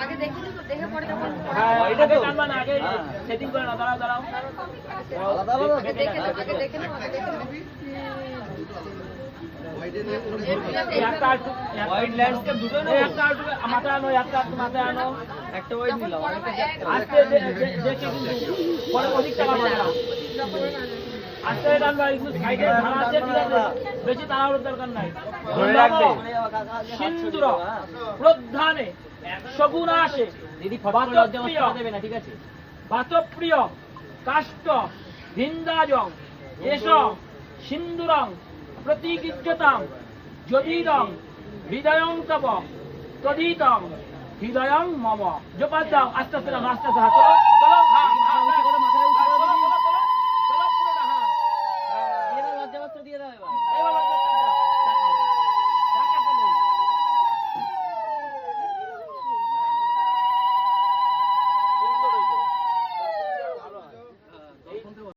আগে দেখি তো দেখে পরে তখন এটা তো টানবা না, আগে সেটিং করে না। দাঁড়াও আগে দেখে নাও আগে দেখে নাও হোয়াইট ল্যান্ডস্কেপ দুটো না, একটা মাথায় আনো, একটা মাথায় আনো, একটা ওয়াইড নিলাম আজকে দেখে কিন্তু পরে অধিক টাকা পাবে না। আজকে টানবা, একটু সাইডে ধারা আছে, ঠিক আছে, বেশি তাড়াহুড়োর দরকার নাই। ধরে রাখবে সিন্দুর প্রধানে সগুণ আসে দিদি ফটো লজ্জা করতে দেবে না, ঠিক আছে? বাতপ্রিয় কাষ্ট ভিন্দাজং এস সিন্দুরং প্রতিগৃহ্যতাম যদিদং হৃদয়ং তব তদিতং হৃদয়ং মম। জপাত দাও, আস্তে আস্তে হাত চলো চলো।